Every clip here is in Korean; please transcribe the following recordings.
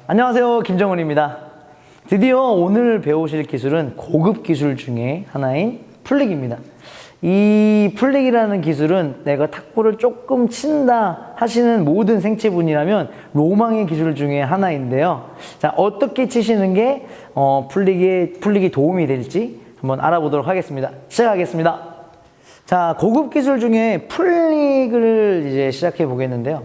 안녕하세요, 김정은입니다. 드디어 오늘 배우실 기술은 고급 기술 중에 하나인 풀릭입니다. 이 풀릭이라는 기술은 내가 탁구를 조금 친다 하시는 모든 생체분이라면 로망의 기술 중에 하나인데요. 자, 어떻게 치시는 게 풀릭이 도움이 될지 한번 알아보도록 하겠습니다. 시작하겠습니다. 자, 고급 기술 중에 풀릭을 이제 시작해 보겠는데요.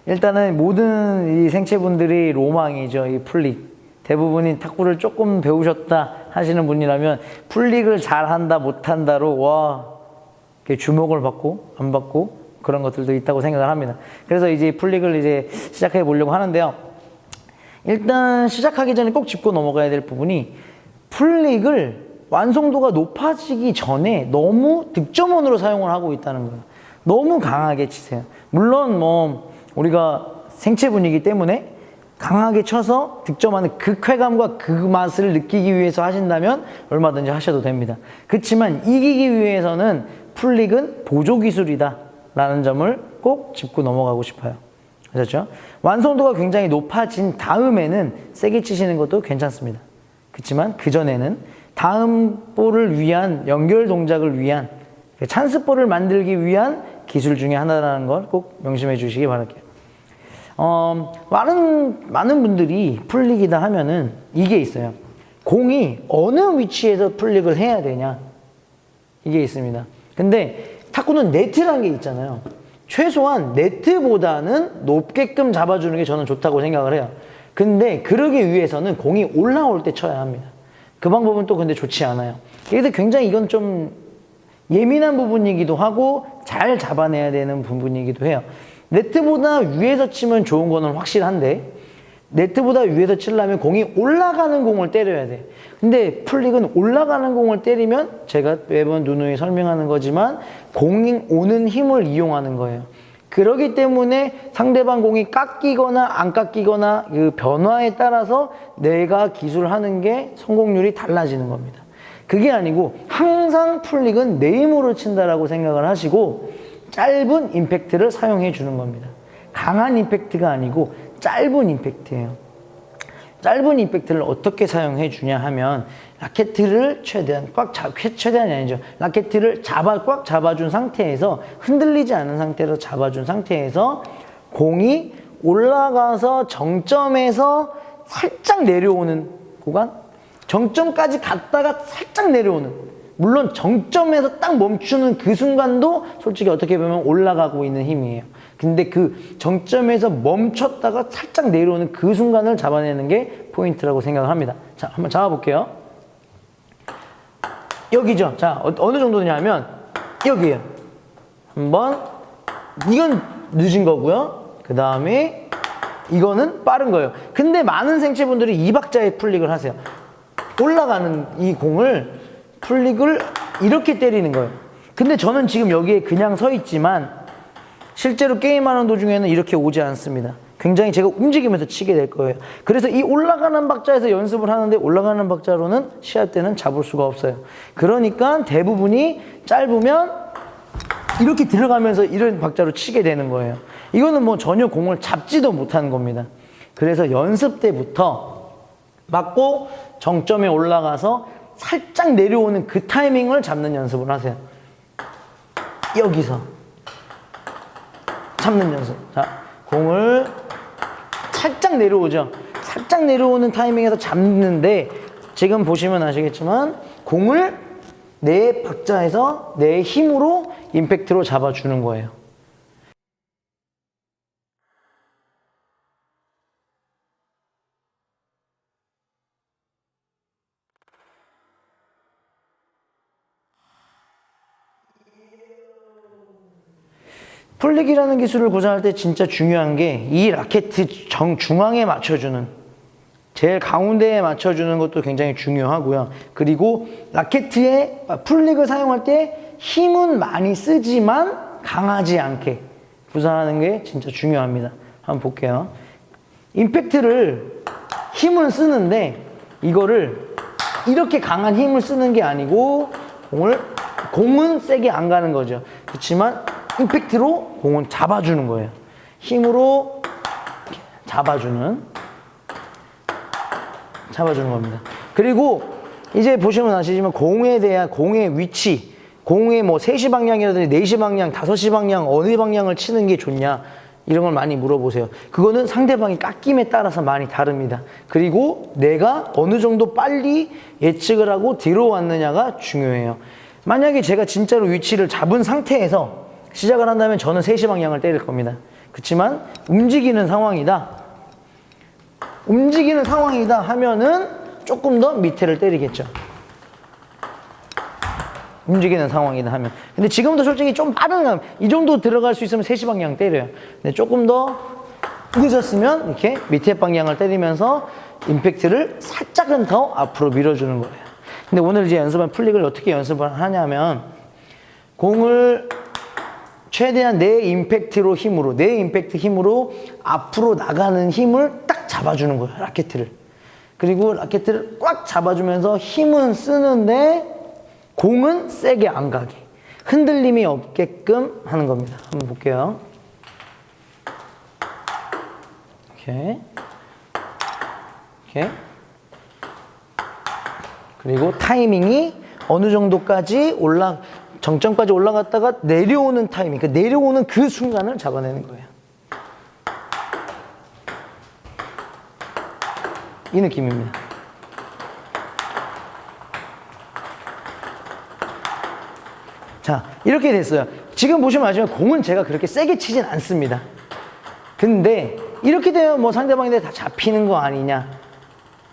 일단은 모든 이 생체분들이 로망이죠. 이 풀릭. 대부분이 탁구를 조금 배우셨다 하시는 분이라면 풀릭을 잘한다 못한다로 주목을 받고 안 받고 그런 것들도 있다고 생각을 합니다. 그래서 이제 풀릭을 이제 시작해 보려고 하는데요. 일단 시작하기 전에 꼭 짚고 넘어가야 될 부분이 풀릭을 완성도가 높아지기 전에 너무 득점원으로 사용을 하고 있다는 거예요. 너무 강하게 치세요. 물론 우리가 생체분이기 때문에 강하게 쳐서 득점하는 그 쾌감과 그 맛을 느끼기 위해서 하신다면 얼마든지 하셔도 됩니다. 그렇지만 이기기 위해서는 풀릭은 보조기술이다 라는 점을 꼭 짚고 넘어가고 싶어요. 그렇죠? 완성도가 굉장히 높아진 다음에는 세게 치시는 것도 괜찮습니다. 그렇지만 그전에는 다음 볼을 위한 연결 동작을 위한 찬스볼을 만들기 위한 기술 중에 하나라는 걸 꼭 명심해 주시기 바랄게요. 많은 분들이 풀릭이다 하면은 이게 있어요. 공이 어느 위치에서 풀릭을 해야 되냐, 이게 있습니다. 근데 탁구는 네트라는 게 있잖아요. 최소한 네트보다는 높게끔 잡아주는 게 저는 좋다고 생각을 해요. 근데 그러기 위해서는 공이 올라올 때 쳐야 합니다. 그 방법은 또 근데 좋지 않아요. 그래서 굉장히 이건 좀 예민한 부분이기도 하고 잘 잡아내야 되는 부분이기도 해요. 네트보다 위에서 치면 좋은 거는 확실한데 네트보다 위에서 치려면 공이 올라가는 공을 때려야 돼. 근데 풀릭은 올라가는 공을 때리면 제가 매번 누누이 설명하는 거지만 공이 오는 힘을 이용하는 거예요. 그렇기 때문에 상대방 공이 깎이거나 안 깎이거나 그 변화에 따라서 내가 기술하는 게 성공률이 달라지는 겁니다. 그게 아니고 항상 풀릭은 내 힘으로 친다라고 생각을 하시고 짧은 임팩트를 사용해 주는 겁니다. 강한 임팩트가 아니고 짧은 임팩트예요. 짧은 임팩트를 어떻게 사용해 주냐 하면 라켓을 최대한이 아니죠. 라켓을 꽉 잡아준 상태에서 흔들리지 않은 상태로 잡아준 상태에서 공이 올라가서 정점에서 살짝 내려오는 구간, 정점까지 갔다가 살짝 내려오는, 물론 정점에서 딱 멈추는 그 순간도 솔직히 어떻게 보면 올라가고 있는 힘이에요. 근데 그 정점에서 멈췄다가 살짝 내려오는 그 순간을 잡아내는 게 포인트라고 생각을 합니다. 자, 한번 잡아볼게요. 여기죠. 자, 어느 정도냐면 여기에요. 한번, 이건 늦은 거고요. 그 다음에 이거는 빠른 거예요. 근데 많은 생체분들이 이 박자에 풀릭을 하세요. 올라가는 이 공을 풀릭을 이렇게 때리는 거예요. 근데 저는 지금 여기에 그냥 서 있지만 실제로 게임하는 도중에는 이렇게 오지 않습니다. 굉장히 제가 움직이면서 치게 될 거예요. 그래서 이 올라가는 박자에서 연습을 하는데 올라가는 박자로는 시합 때는 잡을 수가 없어요. 그러니까 대부분이 짧으면 이렇게 들어가면서 이런 박자로 치게 되는 거예요. 이거는 전혀 공을 잡지도 못하는 겁니다. 그래서 연습 때부터 맞고 정점에 올라가서 살짝 내려오는 그 타이밍을 잡는 연습을 하세요. 여기서 잡는 연습. 자, 공을 살짝 내려오죠. 살짝 내려오는 타이밍에서 잡는데 지금 보시면 아시겠지만 공을 내 박자에서 내 힘으로 임팩트로 잡아주는 거예요. 풀릭이라는 기술을 구사할 때 진짜 중요한 게 이 라켓 중앙에 맞춰주는, 제일 가운데에 맞춰주는 것도 굉장히 중요하고요. 그리고 라켓에 풀릭을 사용할 때 힘은 많이 쓰지만 강하지 않게 구사하는 게 진짜 중요합니다. 한번 볼게요. 임팩트를 힘을 쓰는데 이거를 이렇게 강한 힘을 쓰는 게 아니고 공은 세게 안 가는 거죠. 그렇지만 임팩트로 공은 잡아주는 거예요. 힘으로 잡아주는 겁니다. 그리고 이제 보시면 아시지만 공에 대한 공의 위치, 공의 뭐 3시 방향이라든지 4시 방향, 5시 방향, 어느 방향을 치는 게 좋냐 이런 걸 많이 물어보세요. 그거는 상대방이 깎임에 따라서 많이 다릅니다. 그리고 내가 어느 정도 빨리 예측을 하고 뒤로 왔느냐가 중요해요. 만약에 제가 진짜로 위치를 잡은 상태에서 시작을 한다면 저는 3시 방향을 때릴 겁니다. 그렇지만 움직이는 상황이다 하면은 조금 더 밑에를 때리겠죠. 움직이는 상황이다 하면. 근데 지금도 솔직히 좀 빠른 이 정도 들어갈 수 있으면 3시 방향 때려요. 근데 조금 더 늦었으면 이렇게 밑에 방향을 때리면서 임팩트를 살짝은 더 앞으로 밀어주는 거예요. 근데 오늘 이제 연습한 플릭을 어떻게 연습을 하냐면 공을 최대한 내 임팩트 힘으로 앞으로 나가는 힘을 딱 잡아주는 거예요. 라켓을. 그리고 라켓을 꽉 잡아주면서 힘은 쓰는데 공은 세게 안 가게, 흔들림이 없게끔 하는 겁니다. 한번 볼게요. 이렇게. 그리고 타이밍이 어느 정도까지 정점까지 올라갔다가 내려오는 타이밍, 내려오는 그 순간을 잡아내는 거예요. 이 느낌입니다. 자, 이렇게 됐어요. 지금 보시면 아시면 공은 제가 그렇게 세게 치진 않습니다. 근데 이렇게 되면 뭐 상대방인데 다 잡히는 거 아니냐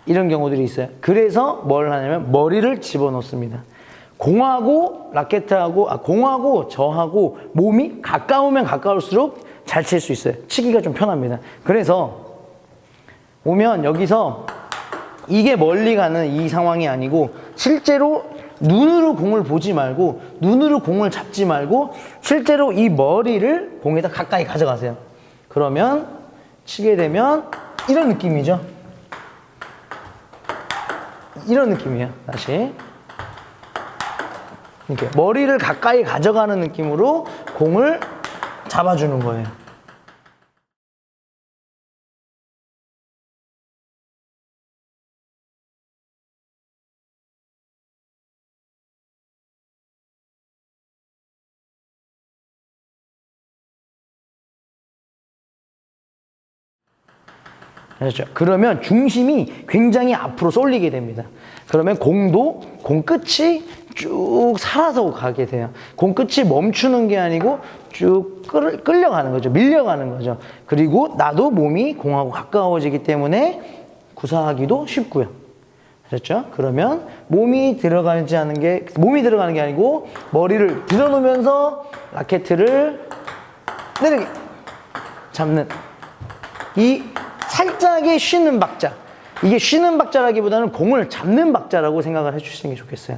이런 경우들이 있어요. 그래서 뭘 하냐면 머리를 집어넣습니다. 공하고 공하고 저하고 몸이 가까우면 가까울수록 잘 칠 수 있어요. 치기가 좀 편합니다. 그래서 오면 여기서 이게 멀리 가는 이 상황이 아니고 실제로 눈으로 공을 보지 말고 눈으로 공을 잡지 말고 실제로 이 머리를 공에다 가까이 가져가세요. 그러면 치게 되면 이런 느낌이죠. 이런 느낌이에요. 다시 이렇게 머리를 가까이 가져가는 느낌으로 공을 잡아주는 거예요. 그렇죠. 그러면 중심이 굉장히 앞으로 쏠리게 됩니다. 그러면 공 끝이 쭉 살아서 가게 돼요. 공 끝이 멈추는 게 아니고 쭉 끌려가는 거죠. 밀려가는 거죠. 그리고 나도 몸이 공하고 가까워지기 때문에 구사하기도 쉽고요. 그렇죠? 그러면 몸이 들어가는 게 아니고 머리를 들어놓으면서 라켓을 내리게 잡는 이 살짝의 쉬는 박자. 이게 쉬는 박자라기보다는 공을 잡는 박자라고 생각을 해주시는 게 좋겠어요.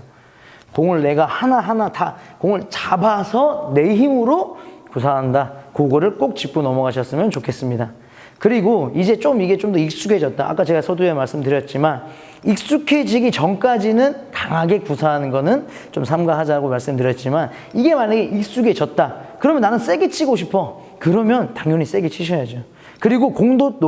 공을 내가 하나하나 다 공을 잡아서 내 힘으로 구사한다. 그거를 꼭 짚고 넘어가셨으면 좋겠습니다. 그리고 이게 좀 더 익숙해졌다. 아까 제가 서두에 말씀드렸지만 익숙해지기 전까지는 강하게 구사하는 거는 좀 삼가하자고 말씀드렸지만 이게 만약에 익숙해졌다. 그러면 나는 세게 치고 싶어. 그러면 당연히 세게 치셔야죠. 그리고 공도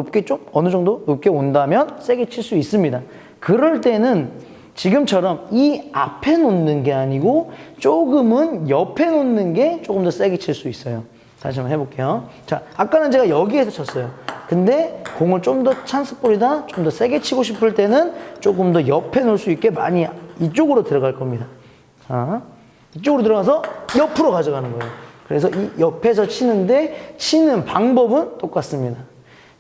어느 정도 높게 온다면 세게 칠 수 있습니다. 그럴 때는 지금처럼 이 앞에 놓는 게 아니고 조금은 옆에 놓는 게 조금 더 세게 칠 수 있어요. 다시 한번 해볼게요. 자, 아까는 제가 여기에서 쳤어요. 근데 공을 좀 더 찬스볼이다, 좀 더 세게 치고 싶을 때는 조금 더 옆에 놓을 수 있게 많이 이쪽으로 들어갈 겁니다. 자, 이쪽으로 들어가서 옆으로 가져가는 거예요. 그래서 이 옆에서 치는 방법은 똑같습니다.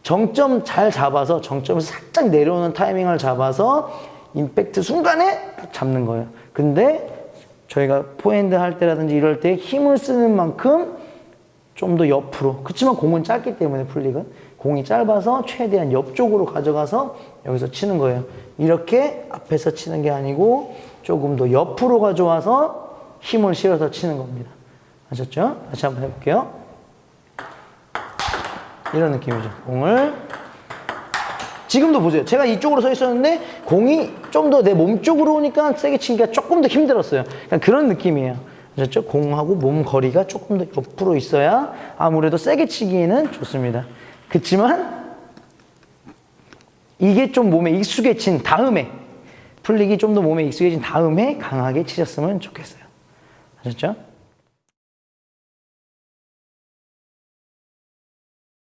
정점 잘 잡아서 정점에서 살짝 내려오는 타이밍을 잡아서 임팩트 순간에 딱 잡는 거예요. 근데 저희가 포핸드 할 때라든지 이럴 때 힘을 쓰는 만큼 좀 더 옆으로. 그렇지만 공은 짧기 때문에 플릭은 공이 짧아서 최대한 옆쪽으로 가져가서 여기서 치는 거예요. 이렇게 앞에서 치는 게 아니고 조금 더 옆으로 가져와서 힘을 실어서 치는 겁니다. 아셨죠? 다시 한번 해볼게요. 이런 느낌이죠. 공을 지금도 보세요. 제가 이쪽으로 서 있었는데 공이 좀 더 내 몸 쪽으로 오니까 세게 치기가 조금 더 힘들었어요. 그런 느낌이에요. 아셨죠? 공하고 몸 거리가 조금 더 옆으로 있어야 아무래도 세게 치기에는 좋습니다. 그렇지만 이게 좀 몸에 익숙해진 다음에, 풀릭이 좀 더 몸에 익숙해진 다음에 강하게 치셨으면 좋겠어요. 아셨죠?